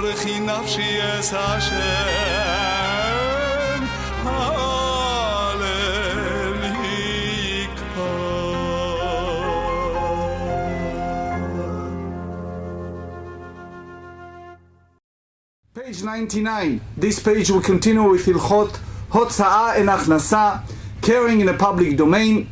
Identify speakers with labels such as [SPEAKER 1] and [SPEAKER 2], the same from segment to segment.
[SPEAKER 1] וכי נפשי אס השם
[SPEAKER 2] Page 99. This page will continue with Hilchot Hotza'ah and Achnasa, carrying in a public domain.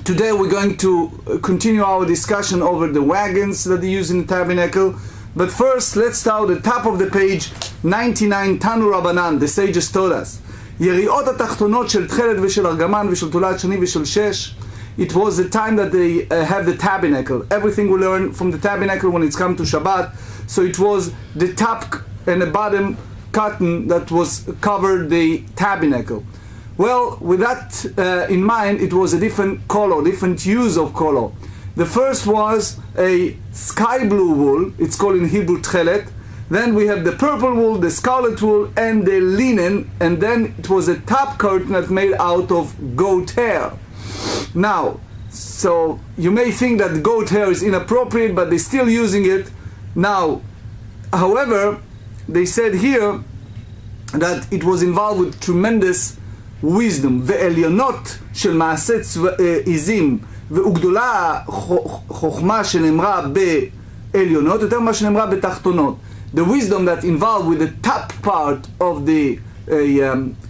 [SPEAKER 2] Today we're going to continue our discussion over the wagons that they use in the tabernacle. But first, let's start at the top of the page 99. Tanu Rabbanan, the sages told us, יריעות התחתונות של תכלת ושל ארגמן ושל תולת שני ושל שש. It was the time that they have the tabernacle. Everything we learn from the tabernacle when it's come to Shabbat. So it was the top and the bottom curtain that was covered the tabernacle. Well, with that in mind, it was a different color, different use of color. The first was a sky blue wool. It's called in Hebrew tchelet. Then we have the purple wool, the scarlet wool, and the linen. And then it was a top curtain that made out of goat hair. Now, so you may think that goat hair is inappropriate, but they're still using it. Now, however, they said here that it was involved with tremendous wisdom. ואליונות של מעשה עזים וגדולה חוכמה שנאמרה בעליונות יותר ממה שנאמרה בתחתונות. The wisdom that involved with the top part of the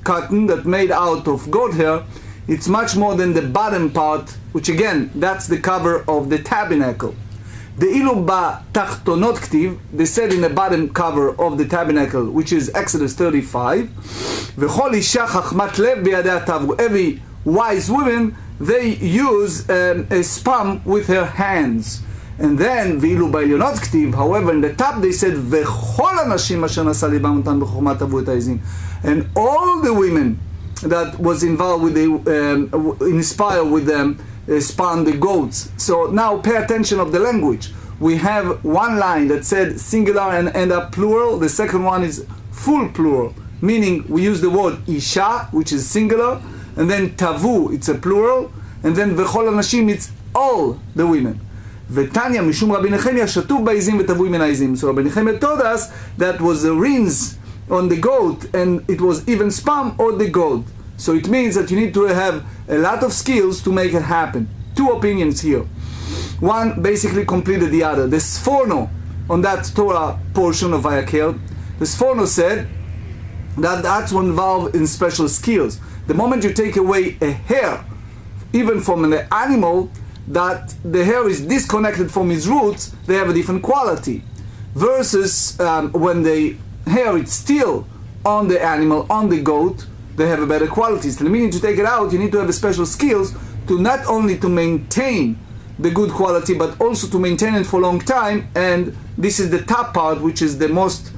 [SPEAKER 2] cotton that made out of goat hair, it's much more than the bottom part, which again, that's the cover of the tabernacle. דאילו בתחתונות כתיב, they said in the bottom cover of the tabernacle, which is Exodus 35, וכל אישה חכמת לב בידיה תעברו. Every wise woman, they use a spum with her hands. And then, ואילו בעליונות כתיב, however, in the top they said, וכל הנשים אשר נשא ליבם אותן בחוכמה תעברו את העזים. And all the women that was involved with the, inspired with them, spun the goats. So now pay attention of the language. We have one line that said singular and end up plural. The second one is full plural, meaning we use the word isha, which is singular, and then tavu, it's a plural, and then v'chol anashim, it's all the women. V'tanya mishum Rabbi Nechemia shatuv ba'izim v'tavu min ha'izim. So Rabbi Nechemia told us that was the rins on the goat, and it was even spam on the goat. So it means that you need to have a lot of skills to make it happen. Two opinions here. One basically completed the other. The Sforno, on that Torah portion of Vayakel, the Sforno said that that's one involved in special skills. The moment you take away a hair, even from an animal, that the hair is disconnected from its roots, they have a different quality. Versus when the hair is still on the animal, on the goat, they have a better qualities. The meaning to take it out, you need to have a special skills to not only to maintain the good quality, but also to maintain it for a long time. And this is the top part, which is the most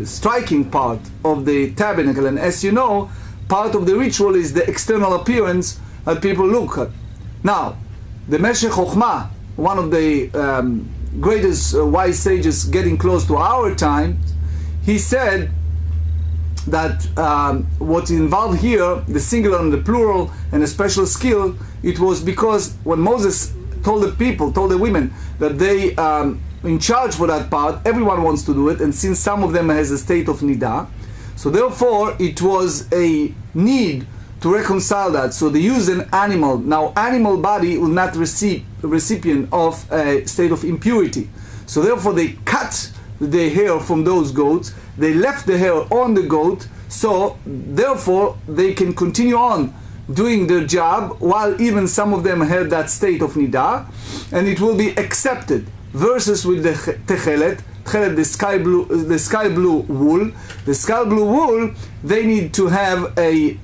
[SPEAKER 2] striking part of the tabernacle. And as you know, part of the ritual is the external appearance that people look at. Now, the Meshech Chochmah, one of the greatest wise sages getting close to our time, he said that what's involved here, the singular and the plural and a special skill, it was because when Moses told the people, told the women that they in charge for that part, everyone wants to do it, and since some of them has a state of nida, so therefore it was a need to reconcile that. So they use an animal. Now animal body will not receive a recipient of a state of impurity. So therefore they cut the hair from those goats. They left the hair on the goat, so therefore they can continue on doing their job while even some of them had that state of nida, and it will be accepted. Versus with the techelet, the sky blue wool. The sky blue wool, they need to have a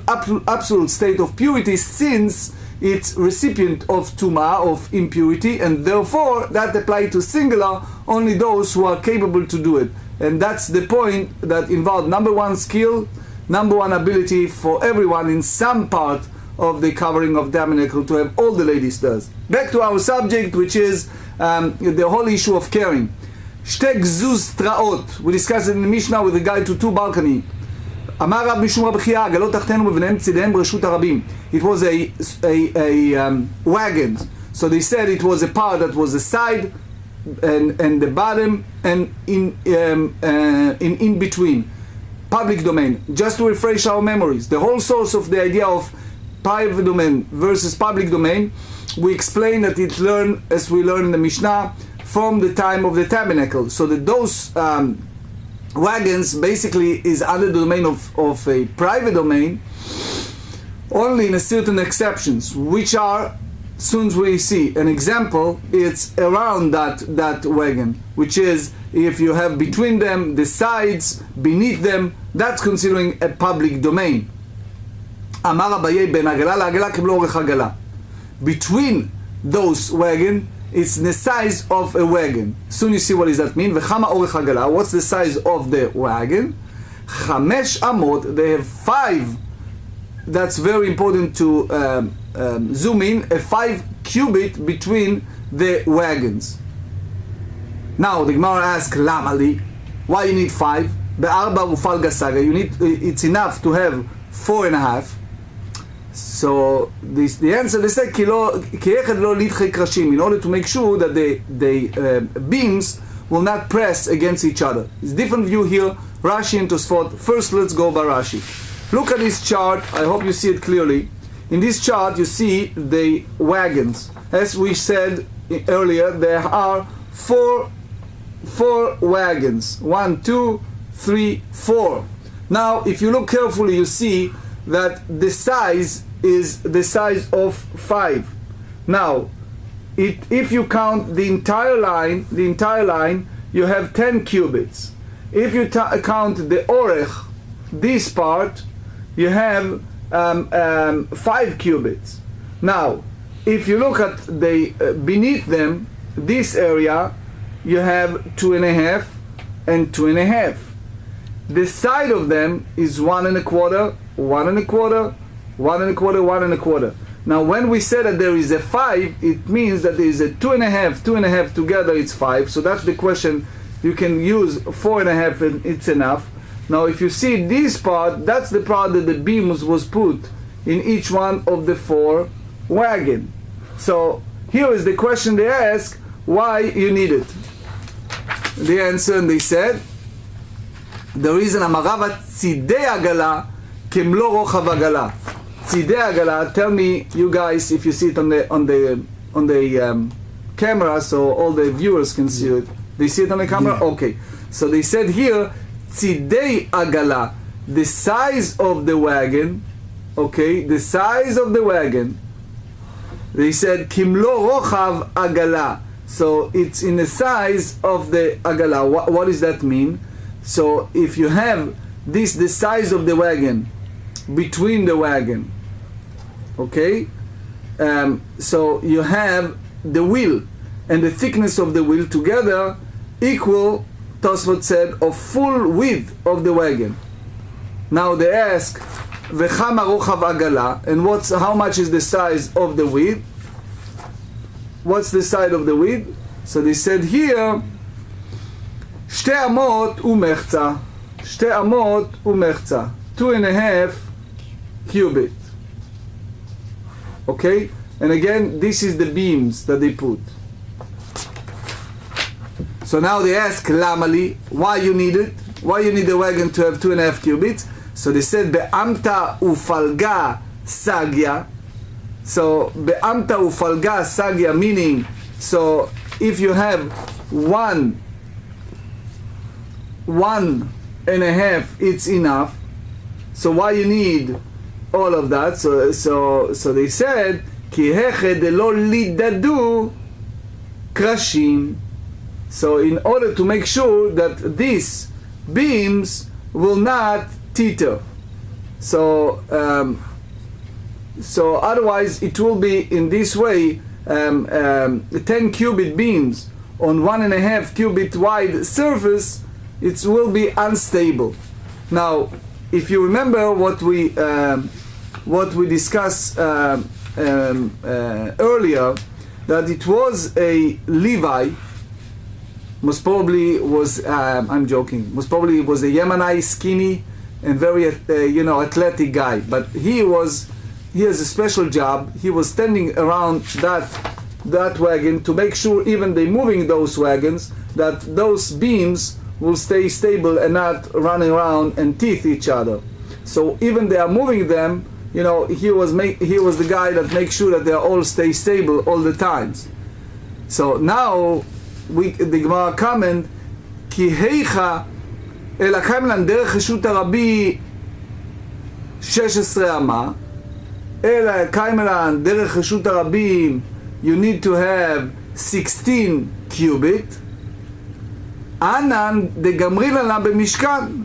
[SPEAKER 2] absolute state of purity, since it's recipient of tuma, of impurity, and therefore that applies to singular, only those who are capable to do it. And that's the point that involved number one skill, number one ability for everyone in some part of the covering of tabernacle to have all the ladies does. Back to our subject, which is the whole issue of caring. Shte gzuz traot. We discussed it in the Mishna with regard to two balcony. אמר רב משום רב חייא, עגלות תחתינו ובניהם צידיהם ברשות הרבים. It was a wagon. So they said it was a part that was a side and the bottom and in between. Public domain. Just to refresh our memories, the whole source of the idea of private domain versus public domain, we explained that it learned, as we learned in the Mishnah, from the time of the tabernacle. So that those wagons basically is under the domain of a private domain, only in a certain exceptions, which are, soon as we see an example, it's around that wagon, which is if you have between them the sides, beneath them, that's considering a public domain. אמר אביי בין עגלה לעגלה קיבלו אורך עגלה. Between those wagon, it's the size of a wagon. Soon you see what does that mean. וכמה אורך עגלה? What's the size of the wagon? 5 אמות, they have 5. That's very important to zoom in, a 5 cubit between the wagons. Now the Gemara asks, למה לי? Why you need 5? בארבע ופלגה סגה, it's enough to have 4.5. So the answer, they say, כי אחד לא לדחי קרשים, in order to make sure that the beams will not press against each other. It's a different view here, Rashi and Tosfot. First let's go by Rashi. Look at this chart, I hope you see it clearly. In this chart you see the wagons. As we said earlier, there are four wagons. 1, 2, 3, 4. Now if you look carefully you see that the size is the size of 5. Now if you count the entire line you have 10 cubits. If you count the orech, this part, you have 5 cubits. Now if you look at the beneath them, this area, you have 2.5 and 2.5. The side of them is 1.25, 1.25, 1.25, 1.25. Now when we say that there is a 5, it means that there is a 2.5 together, it's 5. So that's the question. You can use 4.5 and it's enough. Now if you see this part, that's the part that the beams was put in each one of the 4 wagon. So here is the question they ask, why you need it? The answer, and they said, the reason Amarava tzidei agala kemlo rochav agala. Tzidei agala, tell me you guys if you see it on the camera so all the viewers can see it. They see it on the camera? Yeah. Okay. So they said here, tzidei agala, the size of the wagon, okay, the size of the wagon. They said kimlo rochav agala. So it's in the size of the agala. What does that mean? So if you have this, the size of the wagon, between the wagon, okay, so you have the wheel and the thickness of the wheel together equal, Tosfot said, of full width of the wagon. Now they ask, v'chama rochav agala, and how much is the size of the width? What's the side of the width? So they said here, 2 אמות ומחצה, 2 אמות ומחצה, 2.5 cubit. Okay? And again, this is the beams that they put. So now they ask, למה לי? Why you need it? Why you need the wagon to have 2.5 cubits? So they said, be'amta ufalga sagya. So be'amta ufalga sagya, meaning, so if you have 1.5, it's enough. So why you need all of that? So they said, ki heche de lo lidadu krashim. So in order to make sure that these beams will not teeter. So otherwise it will be in this way, 10 cubit beams on 1.5 cubit wide surface, it will be unstable. Now if you remember what we discussed earlier, that it was a Levi, most probably was I'm joking, most probably was a Yemeni, skinny and very athletic guy, but he has a special job. He was standing around that that wagon to make sure even they moving those wagons, that those beams will stay stable and not running around and teeth each other. So even they are moving them, he was the guy that makes sure that they all stay stable all the times. So now the Gemara comment, כי היכא אלא קיים לן דרך רשות הרבי 16 אמה, אלא קיים לן דרך רשות הרבים, you need to have 16 cubit, אנן דגמרי לנה במשכן.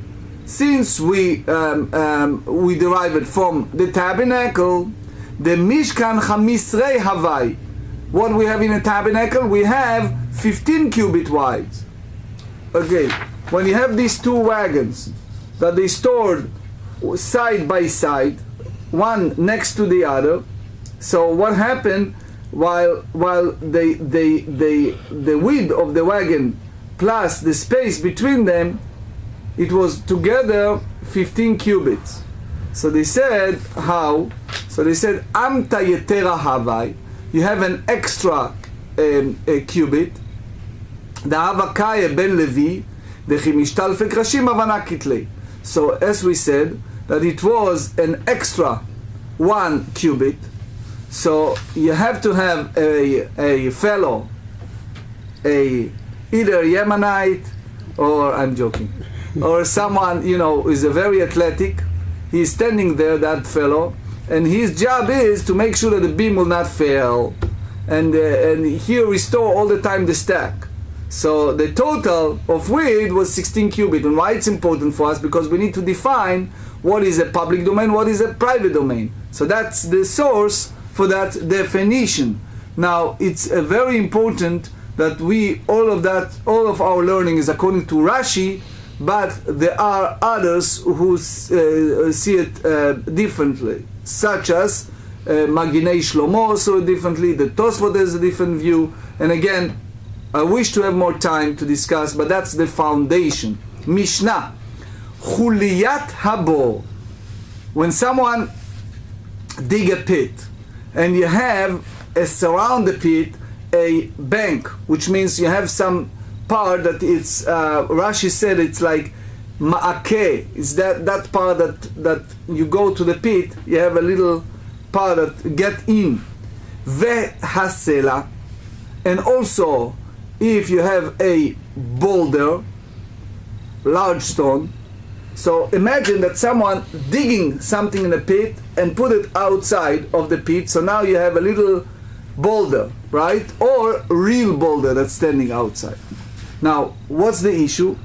[SPEAKER 2] Since we derive it from the tabernacle, the Mishkan Chamisrei Havai. What we have in a tabernacle, we have 15 cubit wide. Okay, when you have these two wagons that they stored side by side, one next to the other, so what happened while the width of the wagon plus the space between them, it was together 15 cubits. So they said, how? So they said, Amta Yetera Havai, you have an extra cubit, the Havakaya Ben Levi, the Chimishtalfe Krashim Havana Kitle. So as we said, that it was an extra 1 cubit, so you have to have a fellow, either Yemenite, or I'm joking, or someone, is a very athletic. He's standing there, that fellow, and his job is to make sure that the beam will not fail, and he restore all the time the stack. So the total of width was 16 cubit. And why it's important for us? Because we need to define what is a public domain, what is a private domain. So that's the source for that definition. Now it's very important that all of our learning is according to Rashi, but there are others who see it differently, such as Maginei Shlomo saw it differently, the Tosfot has a different view, and again, I wish to have more time to discuss, but that's the foundation. Mishnah, Chuliyat Habor, when someone dig a pit, and you have surround the pit a bank, which means you have some part that it's Rashi said it's like ma'akeh. It's that part that you go to the pit, you have a little part that get in. Vehasela, and also if you have a boulder, large stone. So imagine that someone digging something in the pit and put it outside of the pit, so now you have a little boulder, right? Or real boulder that's standing outside. Now, what's the issue?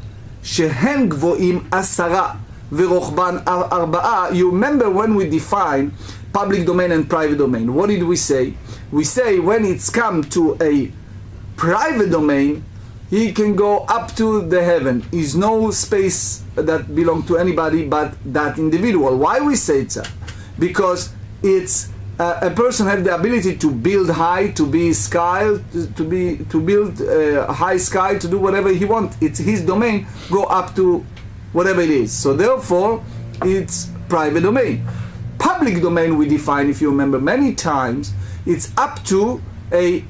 [SPEAKER 2] Shehen gvoim 10 v'rochban 4. You remember when we define public domain and private domain, what did we say? We say when it's come to a private domain, he can go up to the heaven. Is no space that belongs to anybody but that individual. Why we say it? Because it's a person have the ability to build high, to be sky, to build high sky, to do whatever he wants. It's his domain. Go up to whatever it is. So therefore, it's private domain. Public domain we define, if you remember, many times. It's up to a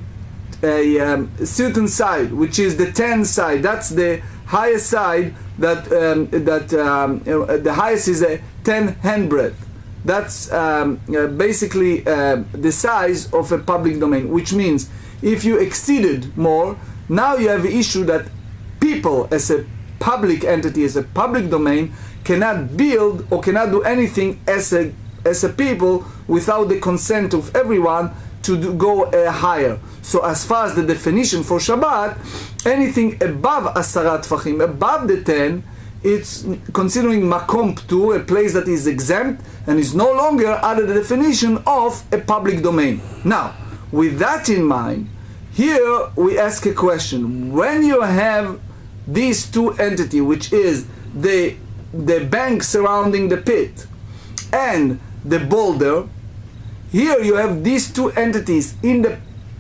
[SPEAKER 2] certain side, which is the 10 side. That's the highest side. The highest is a 10 handbreadth. That's basically the size of a public domain, which means if you exceeded more, now you have the issue that people as a public entity, as a public domain, cannot build or cannot do anything as a people without the consent of everyone to go higher. So as far as the definition for Shabbat, anything above 10 tfachim, above the 10, it's considering makom ptur, a place that is exempt and is no longer under the definition of a public domain. Now, with that in mind, here we ask a question. When you have these two entities, which is the bank surrounding the pit and the boulder, here you have these two entities in the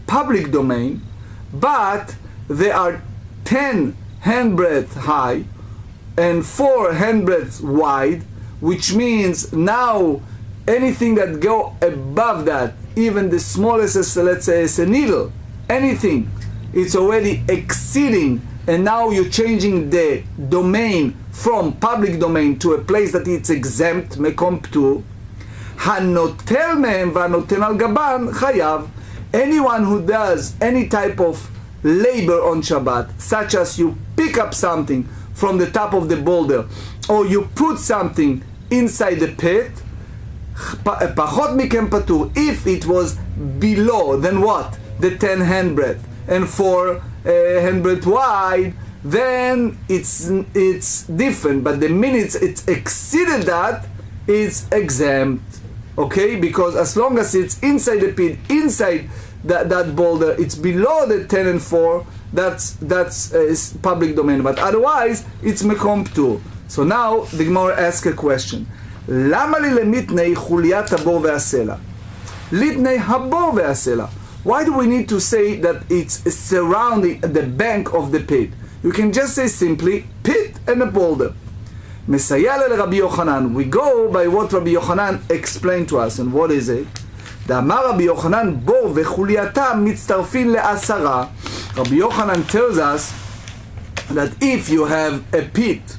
[SPEAKER 2] public domain, but they are 10 handbreadth high and 4 handbreadths wide, which means now anything that go above that, even the smallest, let's say, as a needle, anything, it's already exceeding, and now you're changing the domain from public domain to a place that it's exempt, מקום פטור, הנוטל מהם והנותן על גבן חייב. Anyone who does any type of labor on Shabbat, such as you pick up something from the top of the boulder, or you put something inside the pit, פחות מכם פטור. If it was below, then what? The 10 handbreadth and 4 handbreadth wide, then it's different. But the minute it's exceeded that, it's exempt. Okay? Because as long as it's inside the pit, inside that boulder, it's below the 10 and 4, that's is public domain. But otherwise, it's מקום פטור. So now the Gemara asks a question. למה לי למיתני חוליית הבור והסלע? ליתני הבור והסלע. Why do we need to say that it's surrounding the bank of the pit? You can just say simply pit and a boulder. מסייע לרבי יוחנן. We go by what Rabbi Yochanan explained to us. And what is it? דאמר רבי יוחנן בור וחולייתם מצטרפים לעשרה. Rabbi Yochanan tells us that if you have a pit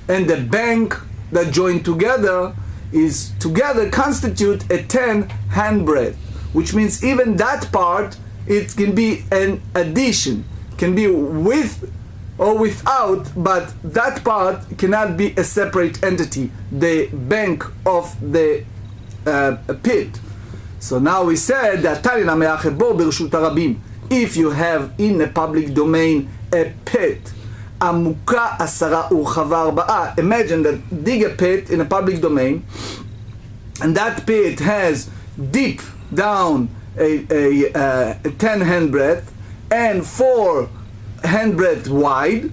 [SPEAKER 2] and the bank that join together is together constitute a 10 handbreadth, which means even that part, it can be an addition, can be with or without, but that part cannot be a separate entity, the bank of the pit. So now we said that if you have in a public domain a pit, עמוקה 10 ורחבה 4. Imagine that dig a pit in a public domain, and that pit has deep down a 10 handbreadth and 4 handbreadth wide,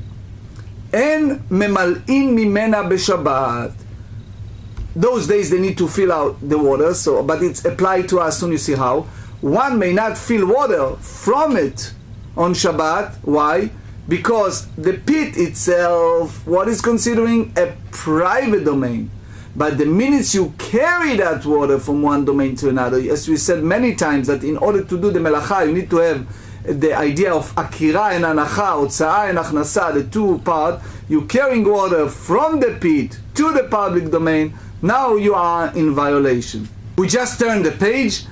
[SPEAKER 2] and ממלאים ממנה בשבת. Those days they need to fill out the water, so but it's applied to us soon. You see how one may not fill water from it on Shabbat. Why? Because the pit itself, what is considering a private domain. But the minute you carry that water from one domain to another, as we said many times, that in order to do the melacha, you need to have the idea of akira and anacha, הוצאה and הכנסה, the two part. You're carrying water from the pit to the public domain. Now you are in violation. We just turned the page.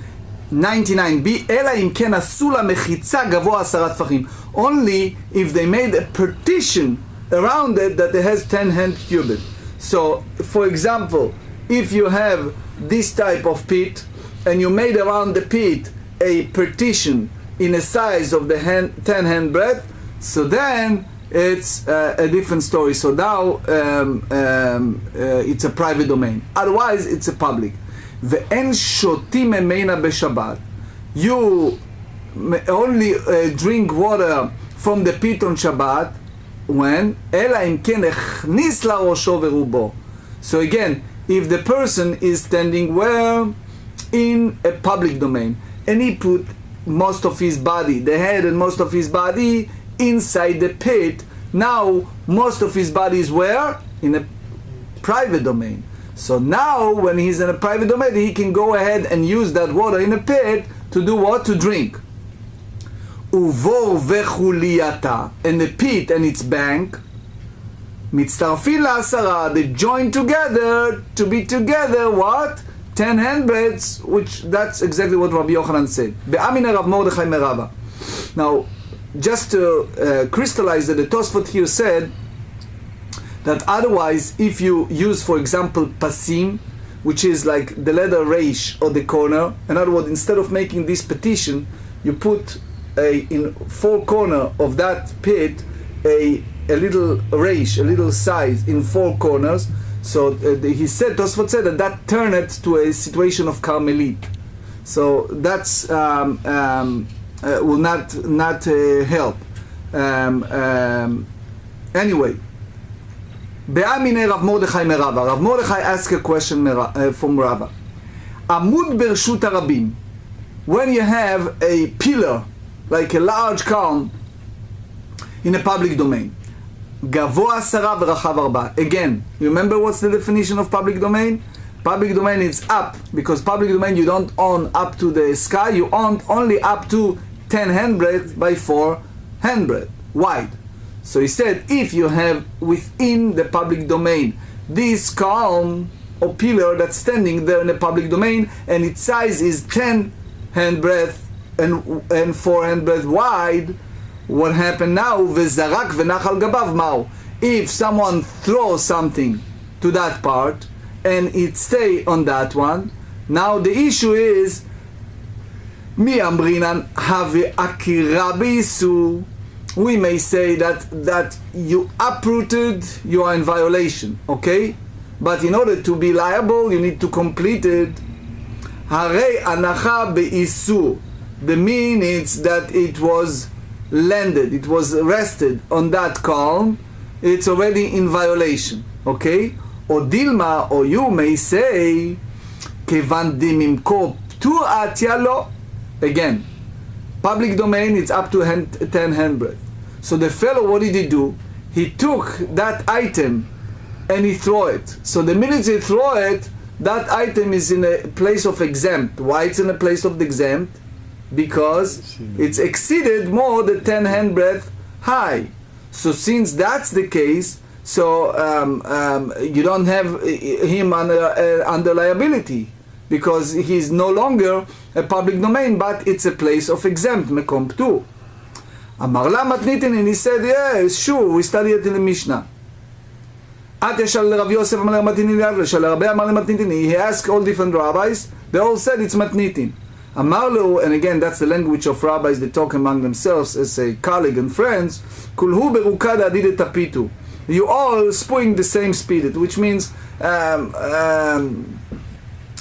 [SPEAKER 2] 99b, אלא אם כן עשו לה מחיצה גבוה 10 טפחים. Only if they made a partition around it that it has 10 hand cubit. So, for example, if you have this type of pit and you made around the pit a partition in a size of the 10 hand breadth, so then it's a different story. So now it's a private domain. Otherwise, it's a public. ואין שותים ממנה בשבת. You only drink water from the pit on Shabbat. When? אלא אם כן הכניס לראשו ורובו. So again, if the person is standing where? In a public domain, and he put most of his body, the head and most of his body, inside the pit, now most of his body is where? In a private domain. So now, when he's in a private domain, he can go ahead and use that water in a pit to do what? To drink. Uvo vechuliyata, and the pit and its bank, מצטרפים לעשרה, they join together to be together, what? 10 handbreadths, which that's exactly what Rabbi Yochanan said. Be'amina Rav Mordechai merava. Now, just to crystallize that, the Tosfot here said that otherwise, if you use, for example, pasim, which is like the letter reish or the corner, in other words, instead of making this petition, you put in 4 corners of that pit a little reish, a little size in 4 corners. So he said, Tosfot said that turned it to a situation of Carmelite. So that's will not help. Anyway. Be'amine Rav Mordechai merava. Rav Mordechai asked a question from Rava. Amud bershut harabim. When you have a pillar, like a large column, in a public domain, gavoa 10 v'rachav 4. Again, you remember what's the definition of public domain? Public domain is up, because public domain you don't own up to the sky, you own only up to 10 handbreadth by 4 handbreadth wide. So he said, if you have within the public domain this column or pillar that's standing there in the public domain, and its size is 10 handbreadth and 4 handbreadth wide, what happened now? V'zarak v'nachal gabav ma'u. If someone throws something to that part and it stay on that one, now the issue is mi amrinan have akira b'isu. We may say that you uprooted, you are in violation, okay? But in order to be liable, you need to complete it. Harei anacha be'isu. The means that it was landed, it was rested on that column, it's already in violation, okay? Or Dilma, or you may say, kevan dimimko ptu'at yalo. Again, public domain, it's up to 10 handbreadth. So the fellow, what did he do? He took that item and he threw it. So the minute he throw it, that item is in a place of exempt. Why it's in a place of exempt? Because it's exceeded more than 10 handbreadth high. So since that's the case, so you don't have him under liability, because he's no longer a public domain, but it's a place of exempt, mekom ptur. Amar la matnitin, and he said, yes, sure, we studied it in the Mishna. He asked all different rabbis, they all said it's matnitin. Amar lo, and again that's the language of rabbis, they talk among themselves as a colleague and friends. Kulhu berukad adid tapitu. You all spewing the same spirit, which means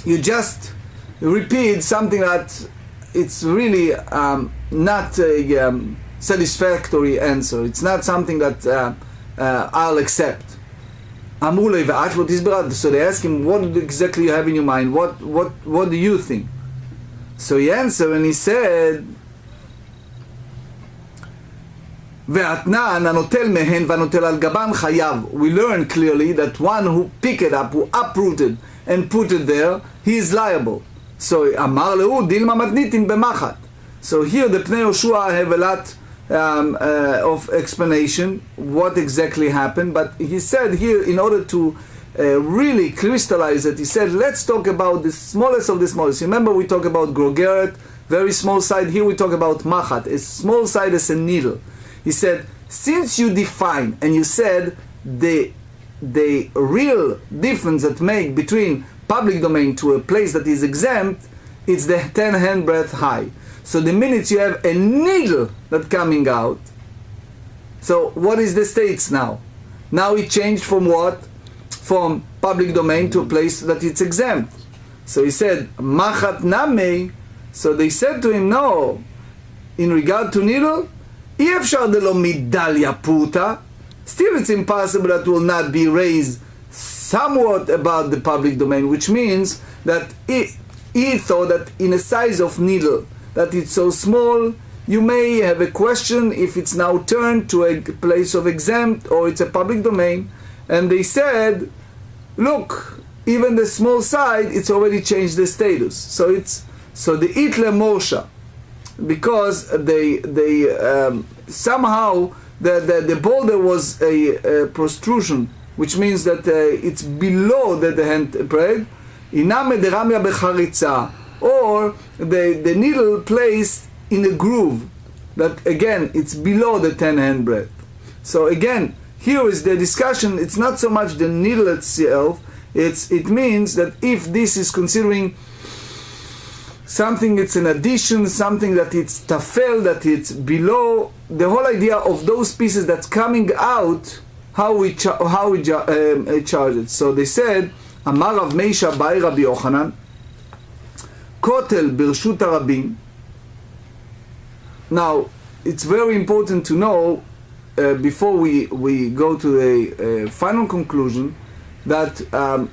[SPEAKER 2] you just repeat something that it's really not a satisfactory answer. It's not something that I'll accept. So they ask him, what exactly you have in your mind? What do you think? So he answered and he said, we learn clearly that one who picked it up, who uprooted and put it there, he is liable. So Amar lehu dilma matnitin b'machat. So here the Pnei Yoshua have a lot of explanation what exactly happened, but he said here, in order to really crystallize it, he said, let's talk about the smallest of the smallest. Remember, we talk about grogeret, very small side. Here we talk about machat, a small side as a needle. He said, since you define and you said the real difference that make between public domain to a place that is exempt, it's the 10 handbreadth high. So the minute you have a needle that coming out, so what is the states now? Now it changed from what? From public domain to a place that it's exempt. So he said, machat namei. So they said to him, no, in regard to needle, אי אפשר דלא מדליה פרוטה. Still it's impossible that will not be raised somewhat about the public domain, which means that he thought that in a size of needle, that it's so small, you may have a question if it's now turned to a place of exempt or it's a public domain. And they said, look, even the small side, it's already changed the status. So the itle Moshe, because they somehow the border was a protrusion, which means that it's below the handbreadth, or the needle placed in a groove that again it's below the 10 handbreadth. So again, here is the discussion. It's not so much the needle itself. It means that if this is considering something, it's an addition, something that it's tafel, that it's below, the whole idea of those pieces that's coming out, how we charge it. So they said, Amar Rav Meisha by Rabbi Yochanan, Kotel Birshut Rabim. Now, it's very important to know, before we go to the final conclusion, that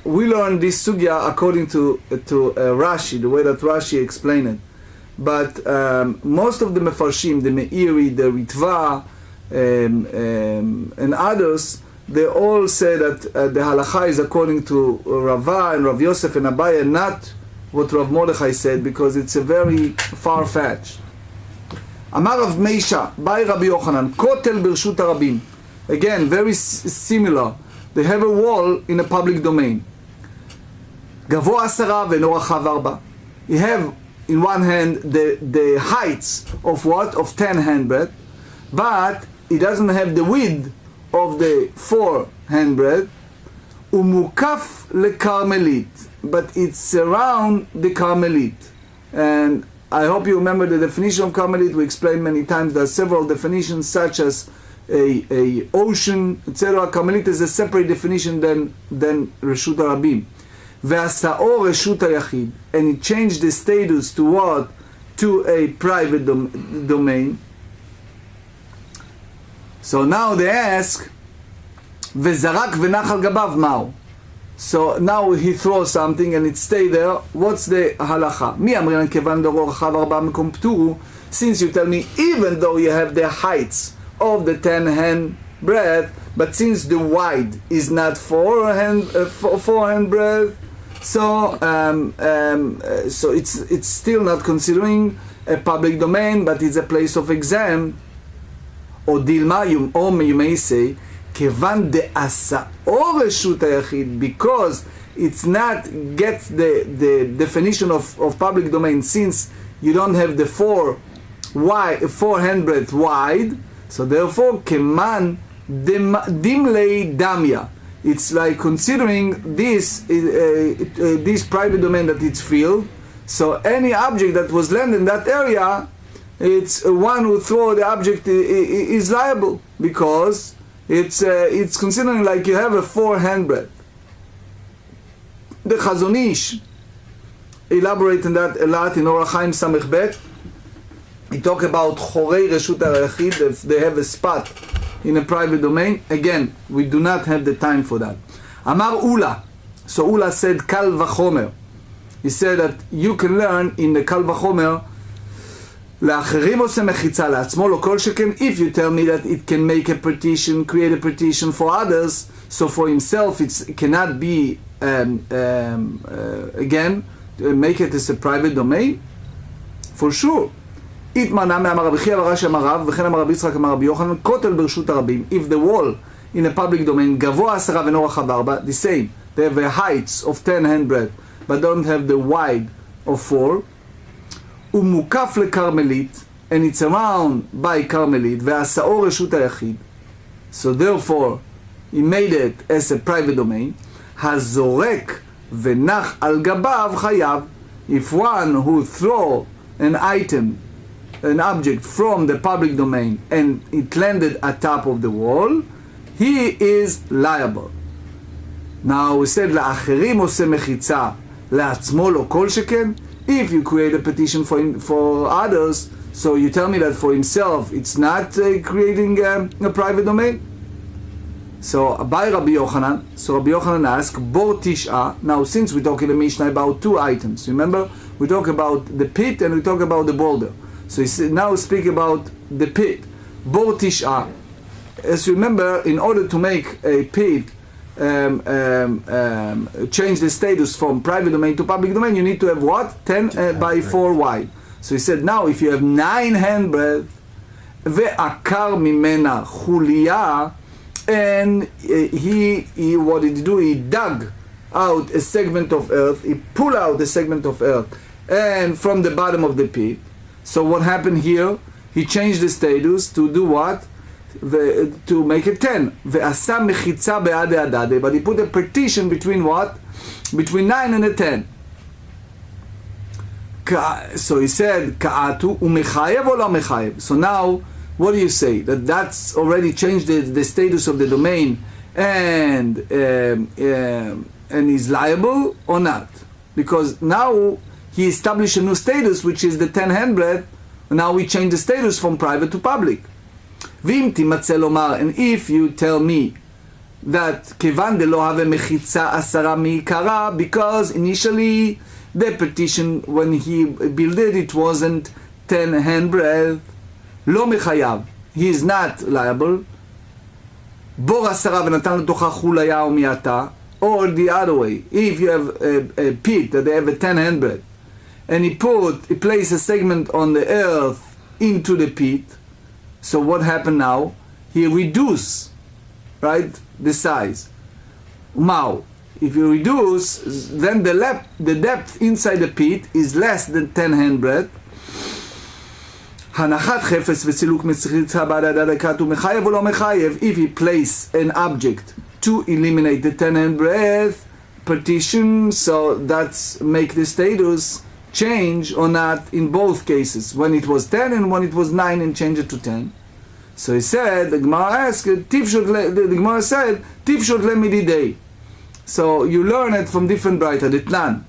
[SPEAKER 2] we learn this sugya according to Rashi, the way that Rashi explained it. But most of the Mefarshim, the Meiri, the Ritva, and others, they all say that the halacha is according to Rava and Rav Yosef and Abaye, not what Rav Mordechai said, because it's a very far-fetched. אמר רב מישה, באי רבי יוחנן, כותל ברשות הרבים. Again, very similar. They have a wall in a public domain. גבוה 10 ואינו רחב 4. You have in one hand the heights of what? Of 10 handbreadth, but it doesn't have the width of the 4 handbreadth. ומוקף לקרמלית, but it's around the Carmelite. And I hope you remember the definition of Carmelite. We explained many times there are several definitions such as a ocean, etc. Carmelite is a separate definition than Reshut HaRabim. והשאור רשות היחיד, and it changed the status to what? To a private domain. So now they ask, וזרק ונח על גביו מהו? So now he throws something and it stay there. What's the halacha? מי אמרינן כיוון דורו רחב 4 מקום פטורו? Since you tell me even though you have the heights of the 10 hand breadth, but since the wide is not 4 hand breadth, so it's still not considering a public domain, but it's a place of exam. או דילמה, or you may say, כיוון דעשאור רשות היחיד, because it's not get the definition of public domain, since you don't have the 4 handbreadth wide, so therefore כמן dimlei damya. It's like considering this private domain that it's filled, so any object that was landed in that area, it's one who throw the object is liable, because it's considering like you have a 4 handbreadth. The Chazon Ish elaborate on that a lot in Orach Chaim Samech Bet. He talk about Chorei Reshut HaYachid, if they have a spot in a private domain. Again, we do not have the time for that. Amar Ula. So Ula said Kal Vachomer. He said that you can learn in the Kal Vachomer לאחרים עושה מחיצה לעצמו, לא כל שכן, if you tell me that it can make a partition, create a partition for others, so for himself it cannot be, again, make it as a private domain, for sure. התמנע מאמר רבי חייא ורש"י אמר רב, וכן אמר רבי יצחק אמר רבי יוחנן, כותל ברשות הרבים, if the wall in a public domain גבוה 10 ואינו רחב 4, the same, they have a heights of 10 handbreadth, but don't have the wide of 4, ומוקף לקרמלית, and it's around by Carmelite, והשאור רשות היחיד, so therefore he made it as a private domain, הזורק ונח על גביו חייב. If one who throw an item, an object from the public domain and it landed at top of the wall, he is liable. Now we said לאחרים עושה מחיצה, לעצמו לא כל שכן. If you create a petition for others, so you tell me that for himself it's not creating a private domain. So by Rabbi Yochanan, so Rabbi Yochanan asked, Bor Tisha. Now since we talk in the Mishnah about 2 items, remember we talk about the pit and we talk about the boulder. So he now speak about the pit. Bor Tisha. As you remember, in order to make a pit change the status from private domain to public domain, you need to have what? 10 by 4 wide. So he said, now if you have 9 handbreadth, ve'akar mimena chuliya, and he what did he do? He dug out a segment of earth, he pulled out a segment of earth, and from the bottom of the pit. So what happened here? He changed the status to do what? To make it 10. ועשה מחיצה בעד העדדה, but he put a partition between what? Between 9 and a 10. So he said, כעתו, ומחייב או לא מחייב? So now, what do you say? That that's already changed the status of the domain and he's liable or not? Because now he established a new status, which is the 10 handbreadth. Now we change the status from private to public. ואם תימצא לומר, and if you tell me that כיוון דלא הווה מחיצה 10 מעיקרה, because initially the petition when he built it wasn't 10 handbreadth, לא מחייב, he is not liable. בור 10 ונתן לתוכה חוליה ומעטה, or the other way, if you have a pit that they have a 10 handbreadth and he placed a segment on the earth into the pit. So what happened now? He reduced, right, the size. Now, if you reduce, then the depth inside the pit is less than 10 handbreadth. הנחת חפץ וסילוק מחיצה בעד הדקת הוא מחייב או לא מחייב? If he place an object to eliminate the 10 handbreadth partition, so that's make the status change or not in both cases, when it was 10 and when it was 9 and change it to 10. So he said, the GEMARA asked, the GEMARA said, tifshot lemididei. So you learn it from different writers, Ditnan,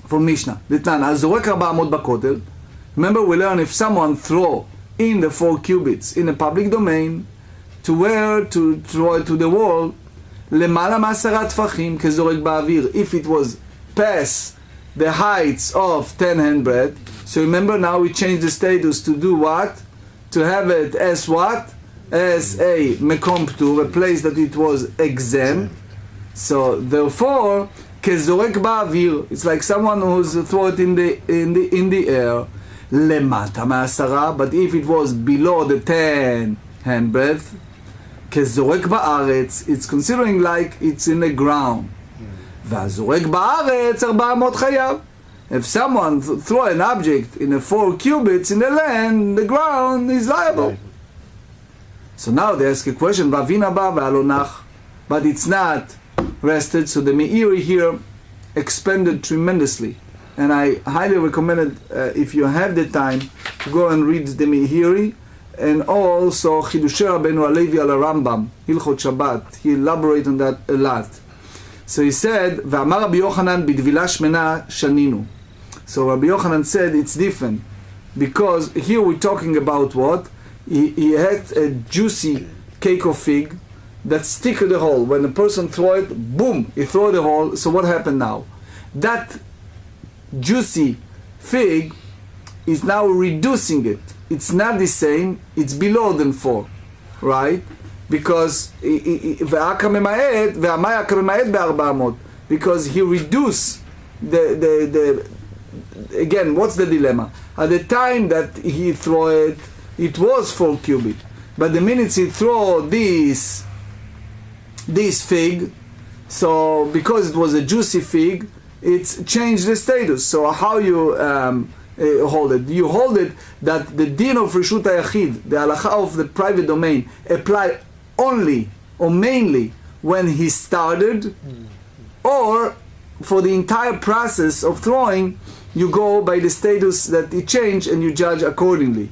[SPEAKER 2] from Mishna. Ditnan, הזורק 400 בכותל. Remember, we learn if someone throw in the 4 cubits in a public domain, to where to throw it to the wall, למעלה מ10 טפחים כזורק באוויר. If it was past the heights of 10 handbreadth, so remember now we change the status to do what? To have it as what? As a mekom ptur, a place that it was exempt. So therefore, כזורק באוויר, it's like someone who's throw it in the air. למטה מ10, but if it was below the 10 handbreadth, כזורק בארץ, it's considering like it's in the ground. והזורק בארץ 400 חייב. If someone throw an object in a 4 cubits in the land, the ground is liable. So now they ask a question, ואבין הבא והלא נח, but it's not rested. So the Meiri here expanded tremendously. And I highly recommend it, if you have the time, to go and read the Meiri, and also Chidushei Rabbeinu Halevi al Rambam, Hilchot Shabbat. He elaborated on that a lot. So he said, ואמר רבי יוחנן בטבילה שמנה שנינו. So Rabbi Yochanan said it's different, because here we're talking about what? He had a juicy cake of fig that stick to the hole. When the person throw it, boom, he throw the hole. So what happened now? That juicy fig is now reducing it. It's not the same, it's below than 4, right? Because because he reduced the again, what's the dilemma? At the time that he throw it, it was 4 cubit, but the minute he throw this fig, so because it was a juicy fig, it's changed the status. So how you hold it? You hold it that the din of Rishut HaYachid, the halacha of the private domain, apply only or mainly when he started, or for the entire process of throwing, you go by the status that it changed and you judge accordingly.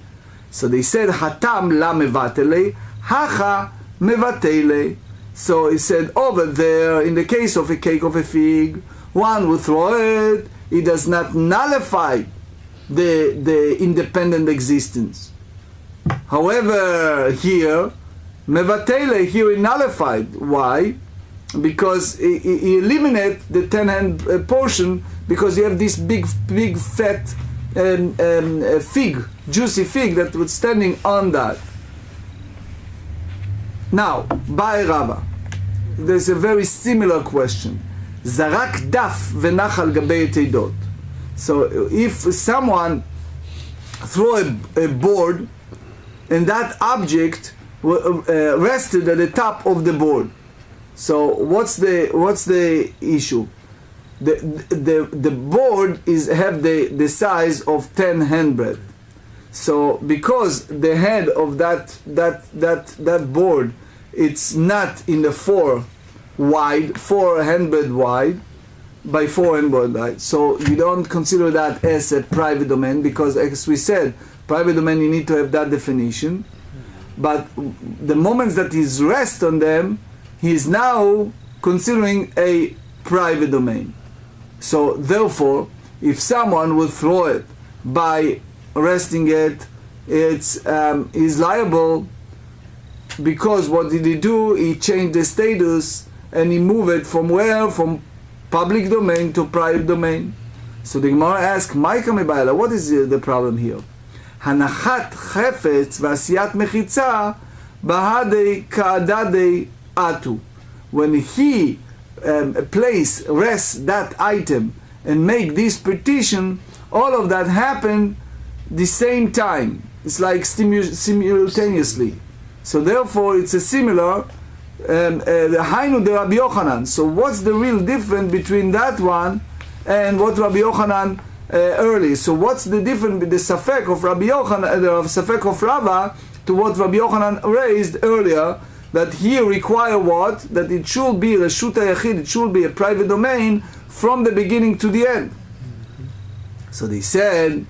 [SPEAKER 2] So they said, Hatam la mevatele, hacha mevatele. So he said, over there, in the case of a cake of a fig, one will throw it, it does not nullify the independent existence. However, here, mevatele, here he nullified. Why? Because he eliminated the 10-hand portion, because you have this big fat fig, juicy fig that was standing on that. Now, Bai Rabba, there's a very similar question. Zarak daf v'nach al gabei teidot. So if someone throw a board and that object rested at the top of the board, so what's the issue? The board have the size of 10 handbreadth. So because the head of that board, it's not in the 4 handbreadth wide by 4 handbreadth wide. So you don't consider that as a private domain, because as we said, private domain you need to have that definition. But the moments that he's rest on them, he is now considering a private domain. So therefore, if someone will throw it by resting it, is liable, because what did he do? He changed the status and he moved it from where? From public domain to private domain. So the Gemara asks, what is the problem here? Hanachat chefetz v'asiyat mechitza bahadei ka'adadei atu. When he rests that item and make this partition, all of that happened the same time. It's like simultaneously. So therefore it's a similar the Hainu de Rabbi Yochanan. So what's the real difference between that one and what Rabbi Yochanan early? So what's the difference with the Safek of Rabbi Yochanan, the Safek of Rava, to what Rabbi Yochanan raised earlier, that here require what? That it should be Reshut HaYachid, it should be a private domain from the beginning to the end. So they said,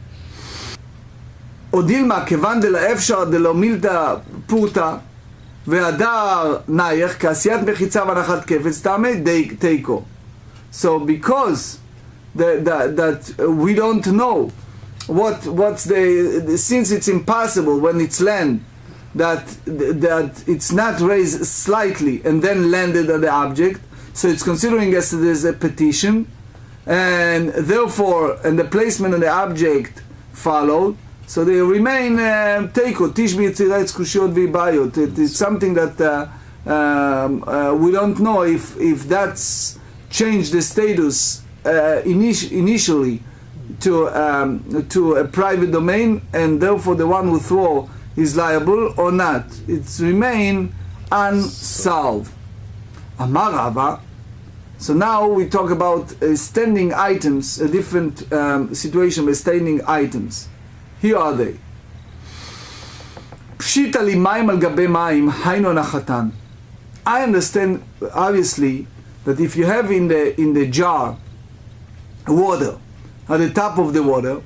[SPEAKER 2] Odilma kevan de la efshar de lo milta purta והדר נייח כעשיית מחיצה והנחת קפץ טעמי תיקו. So because that we don't know what's the since it's impossible when it's land that it's not raised slightly and then landed on the object, so it's considering as there's a petition, and therefore and the placement of the object followed. So they remain teiko, tishbi yetzirat kushiyot v'bayot. It is something that we don't know if that's changed the status initially to a private domain, and therefore the one who throw is liable or not. It's remain unsolved. Amar Rava. So now we talk about standing items, a different situation with standing items. Here are they. Pshita li mayim al gabe mayim hainu nachatan. I understand obviously that if you have in the jar water at the top of the water,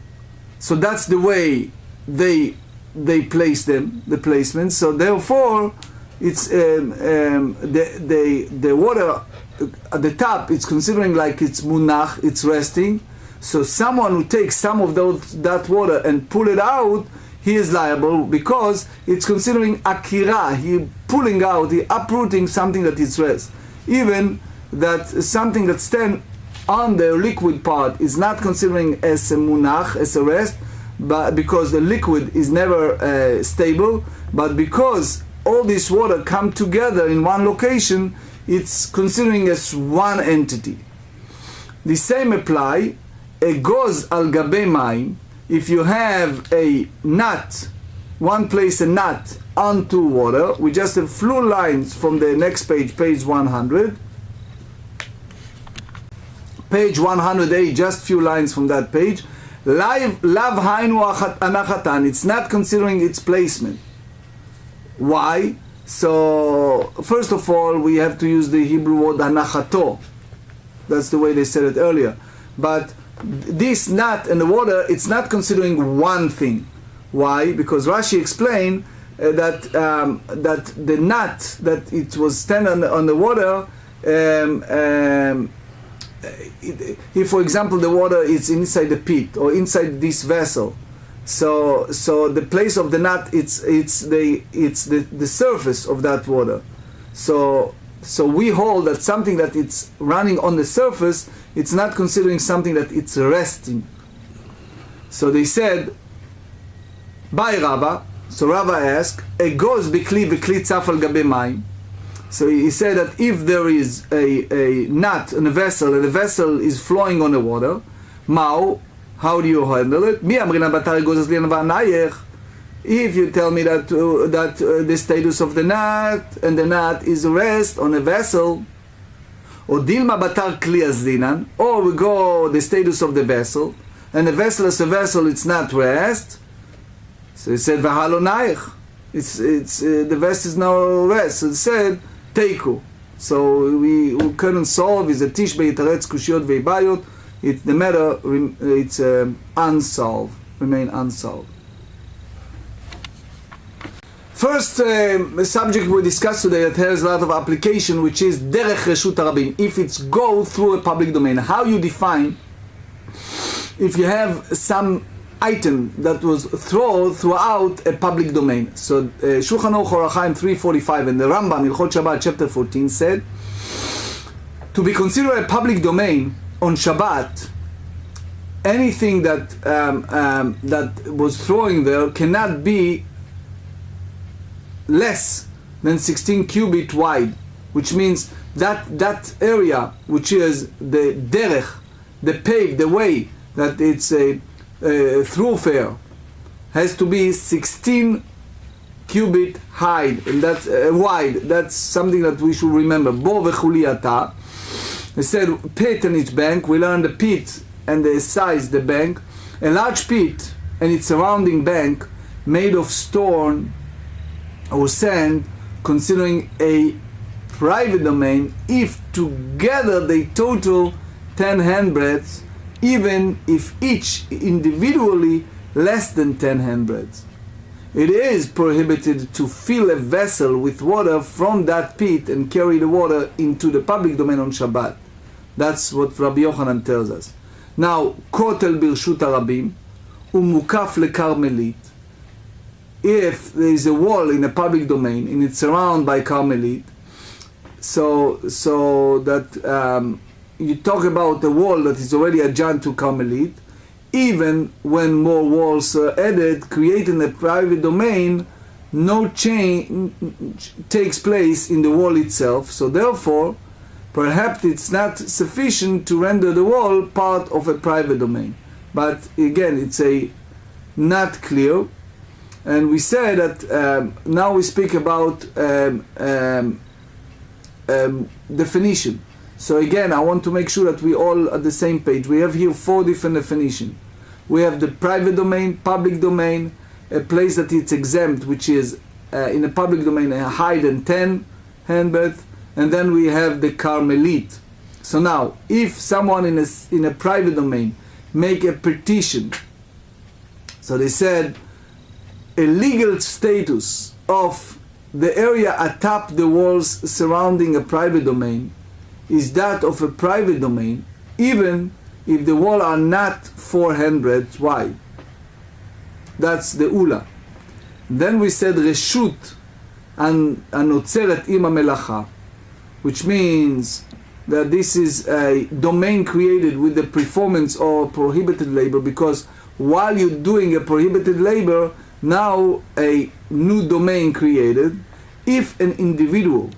[SPEAKER 2] so that's the way they place them, the placement. So therefore, it's the water at the top. It's considering like it's munach, it's resting. So someone who takes some of that water and pull it out, he is liable because it's considering akira. He pulling out, he uprooting something that is rest. Even that something that stands on the liquid part is not considering as a munach, as a rest, but because the liquid is never stable, but because all this water come together in one location, it's considering as one entity. The same apply. A goes al gabe mayim. If you have a knot, one place a knot onto water, we just have few lines from the next page, page 100. Page 108, just few lines from that page. Lav hainu anachatan. It's not considering its placement. Why? So first of all, we have to use the Hebrew word anachato. That's the way they said it earlier. But this knot and the water, it's not considering one thing. Why? Because Rashi explained that the knot that it was standing on the water, if for example the water is inside the pit or inside this vessel, so the place of the knot it's the surface of that water. So we hold that something that it's running on the surface, it's not considering something that it's resting. So they said, by Rava. So Rava asked, "A goes bikli tzaf al gabe mayim." So he said that if there is a knot in a vessel and the vessel is flowing on the water, how do you handle it? If you tell me that the status of the knot and the knot is rest on a vessel, or dilma batar kli azdinan, or we go the status of the vessel, and the vessel is a vessel, it's not rest. So he said v'halo naich. It's the vessel is no rest. So he said teiku. So we couldn't solve is a tish beitaretz kushiyot veibayot. The matter it's unsolved, remain unsolved. First subject we discussed today that has a lot of application, which is derech reshut harabim. If it's go through a public domain, how you define if you have some item that was thrown throughout a public domain. So Shulchan Aruch Orach Chaim 345 and the Rambam Hilchot Shabbat chapter 14 said to be considered a public domain on Shabbat, anything that was thrown there cannot be less than 16 cubit wide, which means that area, which is the derech, the pave, the way that it's a thoroughfare has to be 16 cubit height, and that's wide. That's something that we should remember. Bo v'chuliata. They said pit and its bank. We learned the pit and the size, the bank. A large pit and its surrounding bank made of stone or sand, considering a private domain, if together they total 10 handbreadths, even if each individually less than 10 handbreadths. It is prohibited to fill a vessel with water from that pit and carry the water into the public domain on Shabbat. That's what Rabbi Yochanan tells us. Now, kotel birshut harabim umukaf lekarmelit. If there is a wall in a public domain and it's surrounded by Carmelit, so that you talk about a wall that is already adjacent to Carmelit, even when more walls are added, creating a private domain, no change takes place in the wall itself. So therefore, perhaps it's not sufficient to render the wall part of a private domain. But again, it's not clear. And we say that now we speak about definition. So again, I want to make sure that we all at the same page. We have here 4 different definitions. We have the private domain, public domain, a place that it's exempt, which is in a public domain a higher than 10 handbreadth, and then we have the Carmelit. So now, if someone in a private domain make a petition, so they said a legal status of the area atop the walls surrounding a private domain is that of a private domain, even if the walls are not 4 handbreadths wide. That's the Ula. Then we said Reshut anotzeret im hamelacha, which means that this is a domain created with the performance of prohibited labor, because while you're doing a prohibited labor, now a new domain created. If an individual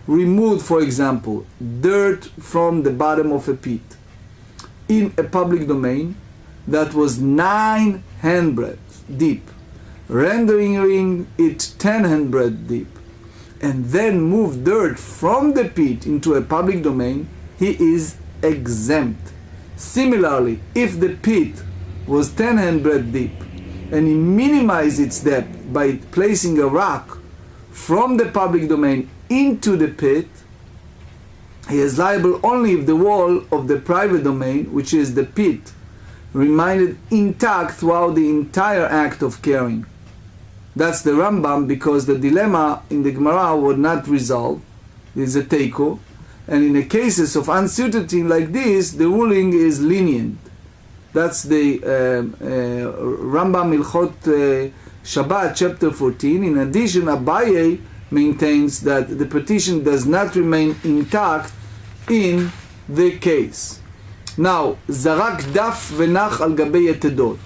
[SPEAKER 2] removed, for example, dirt from the bottom of a pit in a public domain that was 9 handbreadths deep, rendering it 10 handbreadths deep, and then moved dirt from the pit into a public domain, he is exempt. Similarly, if the pit was 10 handbreadths deep and he minimized its depth by placing a rock from the public domain into the pit, he is liable only if the wall of the private domain, which is the pit, remained intact throughout the entire act of carrying. That's the Rambam, because the dilemma in the GEMARA was not resolved. It's a teiko, and in the cases of uncertainty like this, the ruling is lenient. That's the Rambam Hilchot Shabbat, chapter 14. In addition, Abaye maintains that the petition does not remain intact in the case. Now, zarak daf v'nach al gabei yetedot.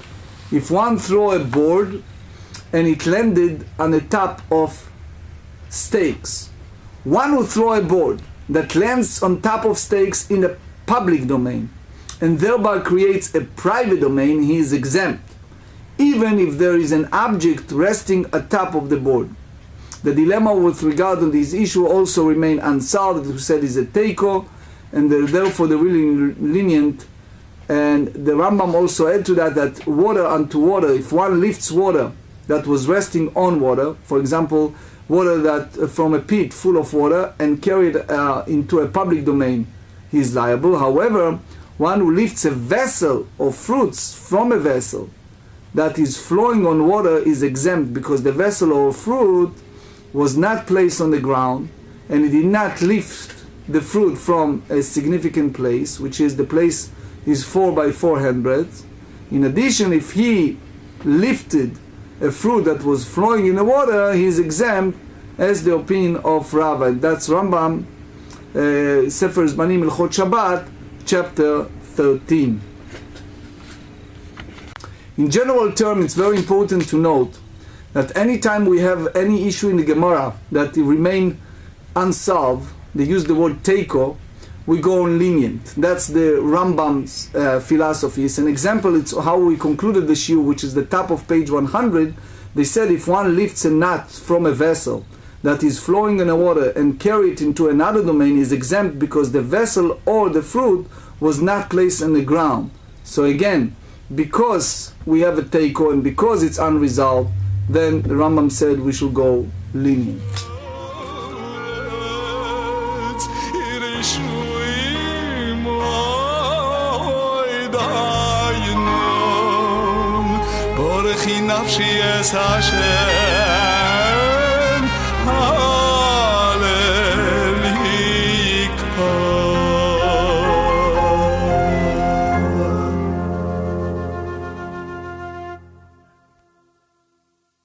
[SPEAKER 2] If one throw a board and it landed on the top of stakes, one who throw a board that lands on top of stakes in a public domain and thereby creates a private domain, he is exempt, even if there is an object resting atop of the board. The dilemma with regard to this issue also remain unsolved. As we said, is a teiko, and therefore the really lenient. And the Rambam also add to that water unto water, if one lifts water that was resting on water, for example, water that from a pit full of water and carried into a public domain, he is liable. However, one who lifts a vessel of fruits from a vessel that is flowing on water is exempt, because the vessel or fruit was not placed on the ground and he did not lift the fruit from a significant place, which is the place is 4 by 4 handbreadths. In addition, if he lifted a fruit that was flowing in the water, he is exempt, as the opinion of Rav. And that's Rambam, Sefer Zmanim Hilchot Shabbat, chapter 13. In general terms, it's very important to note that anytime we have any issue in the GEMARA that remain unsolved, they use the word teiko, we go on lenient. That's the Rambam's philosophy. It's an example. It's how we concluded the shiur, which is the top of page 100. They said if one lifts a nut from a vessel that is flowing in the water and carry it into another domain, is exempt because the vessel or the fruit was not placed on the ground. So again, because we have a teiko and because it's unresolved, then the Rambam said we should go lenient.
[SPEAKER 1] נפשי אס השם